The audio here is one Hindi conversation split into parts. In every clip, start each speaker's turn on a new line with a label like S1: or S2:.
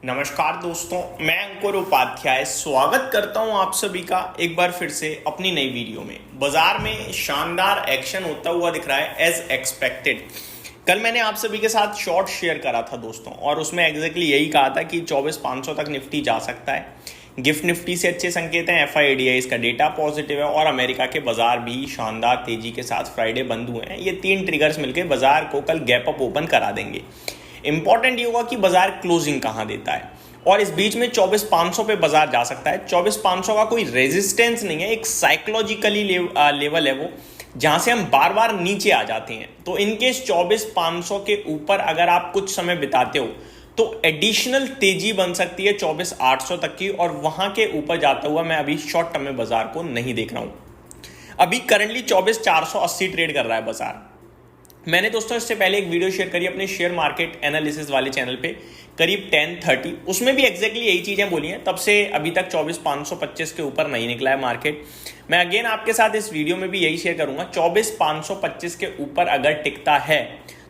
S1: नमस्कार दोस्तों, मैं अंकुर उपाध्याय स्वागत करता हूं आप सभी का एक बार फिर से अपनी नई वीडियो में। बाजार में शानदार एक्शन होता हुआ दिख रहा है एज एक्सपेक्टेड। कल मैंने आप सभी के साथ शॉर्ट शेयर करा था दोस्तों, और उसमें एग्जैक्टली यही कहा था कि 24,500 तक निफ्टी जा सकता है। गिफ्ट निफ्टी से अच्छे संकेत हैं, FIDI इसका डेटा पॉजिटिव है और अमेरिका के बाजार भी शानदार तेजी के साथ फ्राइडे बंद हुए हैं। ये तीन ट्रिगर्स मिलकर बाजार को कल गैप अप ओपन करा देंगे। इंपॉर्टेंट ये होगा कि बाजार क्लोजिंग कहां देता है, और इस बीच में 24,500 पे बाजार जा सकता है। 24,500 का कोई रेजिस्टेंस नहीं है, एक साइकोलॉजिकली लेवल है वो, जहां से हम बार बार नीचे आ जाते हैं। तो इनकेस 24,500 के ऊपर अगर आप कुछ समय बिताते हो तो एडिशनल तेजी बन सकती है 24,800 तक की, और वहां के ऊपर जाता हुआ मैं अभी शॉर्ट टर्म में बाजार को नहीं देख रहा हूं। अभी करंटली 24,480 ट्रेड कर रहा है बाजार। मैंने दोस्तों इससे पहले एक वीडियो शेयर करी अपने शेयर मार्केट एनालिसिस वाले चैनल पे करीब 10:30, उसमें भी एग्जैक्टली यही चीजें बोली हैं। तब से अभी तक 24,525 के ऊपर नहीं निकला है मार्केट। मैं अगेन आपके साथ इस वीडियो में भी यही शेयर करूंगा, 24,525 के ऊपर अगर टिकता है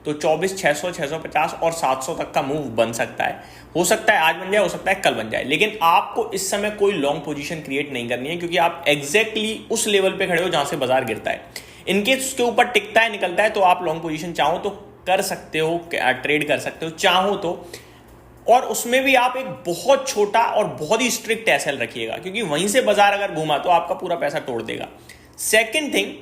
S1: तो 24,600, 650 और 700 तक का मूव बन सकता है। हो सकता है आज बन जाए, हो सकता है कल बन जाए, लेकिन आपको इस समय कोई लॉन्ग पोजीशन क्रिएट नहीं करनी है, क्योंकि आप एग्जैक्टली उस लेवल पे खड़े हो जहां से बाजार गिरता है। इनकेस उसके ऊपर टिकता है, निकलता है, तो आप लॉन्ग पोजीशन चाहो तो कर सकते हो, ट्रेड कर सकते हो चाहो तो। और उसमें भी आप एक बहुत छोटा और बहुत ही स्ट्रिक्ट एसएल रखिएगा, क्योंकि वहीं से बाजार अगर घूमा तो आपका पूरा पैसा तोड़ देगा। सेकंड थिंग,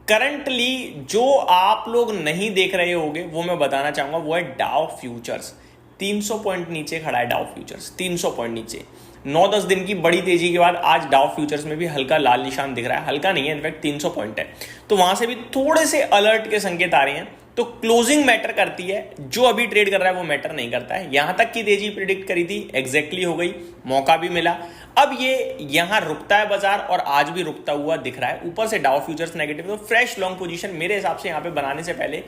S1: करंटली जो आप लोग नहीं देख रहे होंगे वो मैं बताना चाहूंगा, वो है डाउ फ्यूचर्स। 300 पॉइंट नीचे खड़ा है डाउ फ्यूचर्स, 300 पॉइंट नीचे। 9-10 दिन की बड़ी तेजी के बाद आज डाउ फ्यूचर्स में भी हल्का लाल निशान दिख रहा है। हल्का नहीं है, इनफैक्ट 300 पॉइंट है। तो वहां से भी थोड़े से अलर्ट के संकेत आ रहे हैं। तो क्लोजिंग मैटर करती है, जो अभी ट्रेड कर रहा है वो मैटर नहीं करता है। यहां तक की तेजी प्रिडिक्ट करी थी, एग्जैक्टली हो गई, मौका भी मिला। अब ये यहां रुकता है बाजार, और आज भी रुकता हुआ दिख रहा है। ऊपर से डाउ फ्यूचर्स नेगेटिव, तो फ्रेश लॉन्ग पोजीशन मेरे हिसाब से यहां पे बनाने से पहले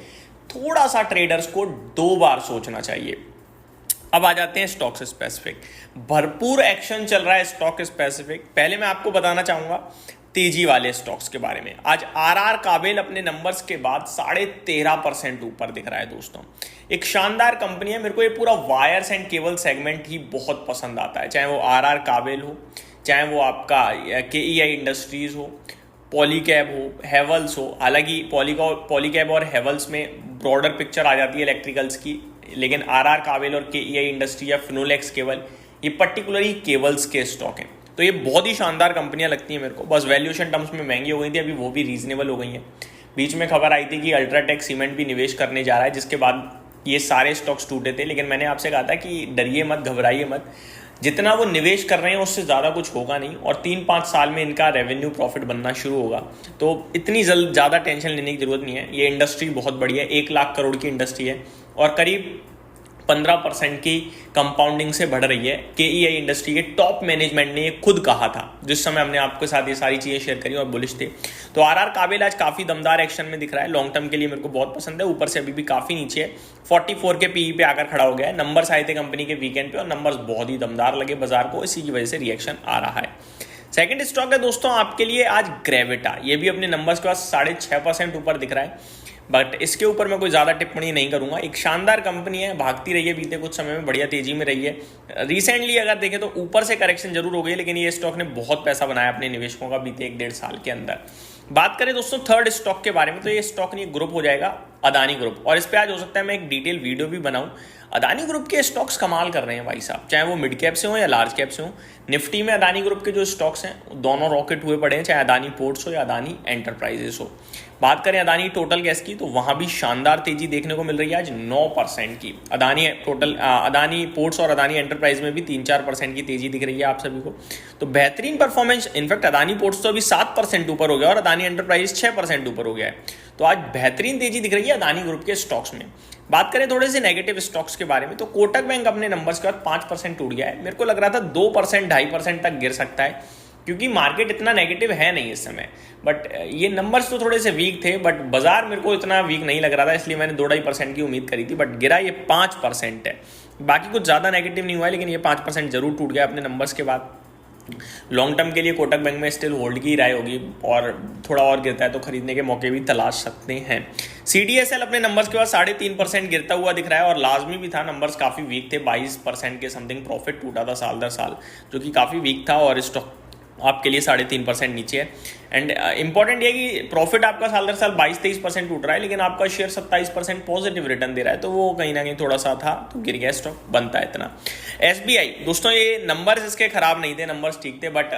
S1: थोड़ा सा ट्रेडर्स को 2 बार सोचना चाहिए। अब आ जाते हैं स्टॉक स्पेसिफिक। भरपूर एक्शन चल रहा है स्टॉक स्पेसिफिक। पहले मैं आपको बताना चाहूंगा तेजी वाले स्टॉक्स के बारे में। आज RR काबिल अपने नंबर्स के बाद 13.5% ऊपर दिख रहा है दोस्तों। एक शानदार कंपनी है, मेरे को ये पूरा वायर्स एंड केबल सेगमेंट ही बहुत पसंद आता है, चाहे वो RR काबिल हो, चाहे वो आपका KEI इंडस्ट्रीज हो, पॉलीकैब हो, हेवल्स हो। हालांकि पॉलीकैब और हेवल्स में ब्रॉडर पिक्चर आ जाती है इलेक्ट्रिकल्स की, लेकिन RR काबिल और KEI इंडस्ट्री या फिनोलेक्स केबल, ये पर्टिकुलरली केबल्स के स्टॉक हैं। तो ये बहुत ही शानदार कंपनियां लगती हैं मेरे को। बस वैल्यूएशन टर्म्स में महंगी हो गई थी, अभी वो भी रीजनेबल हो गई हैं। बीच में खबर आई थी कि अल्ट्राटेक सीमेंट भी निवेश करने जा रहा है, जिसके बाद ये सारे स्टॉक्स टूटे थे। लेकिन मैंने आपसे कहा था कि डरिए मत, घबराइए मत, जितना वो निवेश कर रहे हैं उससे ज़्यादा कुछ होगा नहीं, और 3-5 साल में इनका रेवेन्यू प्रॉफिट बनना शुरू होगा। तो इतनी ज़्यादा टेंशन लेने की जरूरत नहीं है। ये इंडस्ट्री बहुत बड़ी है, 1 लाख करोड़ की इंडस्ट्री है, और करीब 15% की कंपाउंडिंग से बढ़ रही है। KEI इंडस्ट्री के टॉप मैनेजमेंट ने ये खुद कहा था जिस समय हमने आपके साथ ये सारी चीजें शेयर करी और बुलिश थे। तो RR काबिल आज काफी दमदार एक्शन में दिख रहा है, लॉन्ग टर्म के लिए मेरे को बहुत पसंद है। ऊपर से अभी भी काफी नीचे है, 44 के PE पे आकर खड़ा हो गया है। नंबर्स आए थे कंपनी के वीकेंड पे, और नंबर्स बहुत ही दमदार लगे बाजार को, इसी की वजह से रिएक्शन आ रहा है। सेकंड स्टॉक है दोस्तों आपके लिए आज ग्रेविटा। ये भी अपने नंबर्स के बाद 6.5% ऊपर दिख रहा है, बट इसके ऊपर मैं कोई ज़्यादा टिप्पणी नहीं करूंगा। एक शानदार कंपनी है, भागती रही है बीते कुछ समय में, बढ़िया तेजी में रही है। रिसेंटली अगर देखें तो ऊपर से करेक्शन जरूर हो गई, लेकिन ये स्टॉक ने बहुत पैसा बनाया अपने निवेशकों का बीते 1-1.5 साल के अंदर। बात करें दोस्तों थर्ड स्टॉक के बारे में, तो ये स्टॉक नहीं ग्रुप हो जाएगा, अदानी ग्रुप। और इस पर आज हो सकता है मैं एक डिटेल वीडियो भी बनाऊं। अदानी ग्रुप के स्टॉक्स कमाल कर रहे हैं भाई साहब, चाहे वो मिड कैप से हो या लार्ज कैप से हो। निफ्टी में अदानी ग्रुप के जो स्टॉक्स हैं दोनों रॉकेट हुए पड़े हैं, चाहे अदानी पोर्ट्स हो या अदानी एंटरप्राइजेस हो। बात करें अदानी टोटल गैस की, तो वहां भी शानदार तेजी देखने को मिल रही है आज 9% की। अदानी पोर्ट्स और अदानी एंटरप्राइज में भी 3-4% की तेजी दिख रही है आप सभी को। तो बेहतरीन परफॉर्मेंस, इनफैक्ट अदानी पोर्ट्स तो अभी 7% ऊपर हो गया, और अदानी एंटरप्राइज 6% ऊपर हो गया है। तो आज बेहतरीन तेजी दिख रही है अदानी ग्रुप के स्टॉक्स में। बात करें थोड़े से नेगेटिव स्टॉक्स के बारे में, तो कोटक बैंक अपने नंबर्स के बाद 5% टूट गया है। मेरे को लग रहा था 2%, 2.5% तक गिर सकता है, क्योंकि मार्केट इतना नेगेटिव है नहीं इस समय। बट ये नंबर्स तो थोड़े से वीक थे, बट बाजार मेरे को इतना वीक नहीं लग रहा था, इसलिए मैंने 2-2.5% की उम्मीद करी थी। बट गिरा ये 5% है, बाकी कुछ ज़्यादा नेगेटिव नहीं हुआ है, लेकिन ये 5% जरूर टूट गया अपने नंबर्स के बाद। लॉन्ग टर्म के लिए कोटक बैंक में स्टिल होल्ड की राय होगी, और थोड़ा और गिरता है तो खरीदने के मौके भी तलाश सकते हैं। CDSL अपने नंबर्स के बाद 3.5% गिरता हुआ दिख रहा है, और लाजमी भी था, नंबर्स काफ़ी वीक थे, 22% के समथिंग प्रॉफिट टूटा था साल दर साल, जो कि काफ़ी वीक था, और स्टॉक आपके लिए 3.5% नीचे है। एंड इंपॉर्टेंट ये कि प्रॉफिट आपका साल दर साल 22-23% टूट रहा है, लेकिन आपका शेयर 27% पॉजिटिव रिटर्न दे रहा है, तो वो कहीं ना कहीं थोड़ा सा था तो गिर गया स्टॉक, बनता है इतना। SBI दोस्तों, ये नंबर्स इसके खराब नहीं थे, नंबर्स ठीक थे, बट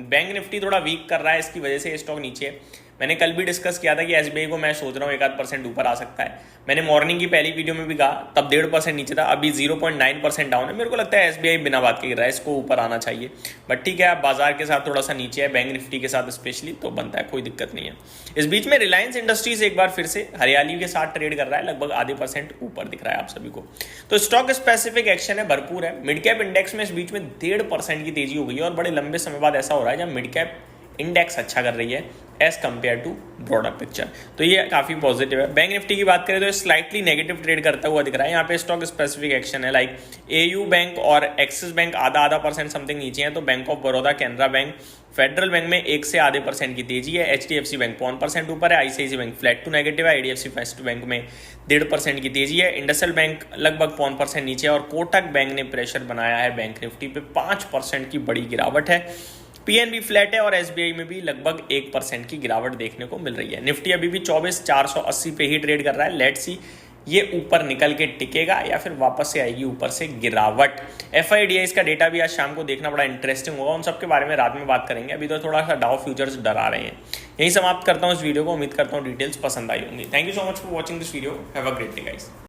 S1: बैंक निफ्टी थोड़ा वीक कर रहा है, इसकी वजह से ये स्टॉक नीचे है। मैंने कल भी डिस्कस किया था कि SBI को मैं सोच रहा हूँ 1-8% ऊपर आ सकता है। मैंने मॉर्निंग की पहली वीडियो में भी कहा, तब 1.5% नीचे था, अभी 0.9% डाउन है। मेरे को लगता है SBI बिना बात के गिर रहा है, इसको ऊपर आना चाहिए, बट ठीक है, आप बाजार के साथ थोड़ा सा नीचे है, बैंक निफ्टी के साथ स्पेशली, तो बनता है, कोई दिक्कत नहीं है। इस बीच में रिलायंस इंडस्ट्रीज एक बार फिर से हरियाली के साथ ट्रेड कर रहा है, लगभग आधे % ऊपर दिख रहा है आप सभी को। तो स्टॉक स्पेसिफिक एक्शन है, भरपूर है। मिड कैप इंडेक्स में इस बीच में 1.5% की तेजी हो गई है, और बड़े लंबे समय बाद ऐसा हो रहा है जब मिड कैप इंडेक्स अच्छा कर रही है as compare to broader picture, तो ये काफ़ी पॉजिटिव है। बैंक निफ्टी की बात करें तो स्लाइटली नेगेटिव ट्रेड करता हुआ दिख रहा है। यहाँ पे स्टॉक स्पेसिफिक एक्शन है, लाइक AU बैंक और एक्सिस बैंक आधा % समथिंग नीचे है, तो bank of Baroda, Canara bank, federal bank में 1 से आधे % की तेजी है। HDFC बैंक 1% ऊपर है, ICICI bank flat to negative है, IDFC फर्स्ट बैंक में 1.5% की तेजी है, इंडसइंड बैंक लगभग 1% नीचे है, और कोटक बैंक ने प्रेशर बनाया है बैंक निफ्टी पे, 5% की बड़ी गिरावट है। PNB फ्लैट है, और SBI में भी लगभग 1% की गिरावट देखने को मिल रही है। निफ्टी अभी भी 24,480 पे ही ट्रेड कर रहा है। लेट्स सी ये ऊपर निकल के टिकेगा या फिर वापस से आएगी ऊपर से गिरावट। FIDIs का डेटा भी आज शाम को देखना बड़ा इंटरेस्टिंग होगा, उन सब के बारे में रात में बात करेंगे। अभी तो थोड़ा सा डाउ फ्यूचर्स डरा रहे हैं। यही समाप्त करता हूँ इस वीडियो को, उम्मीद करता हूँ डिटेल्स पसंद आई होंगी। Thank you so much for watching this video, have a great day guys.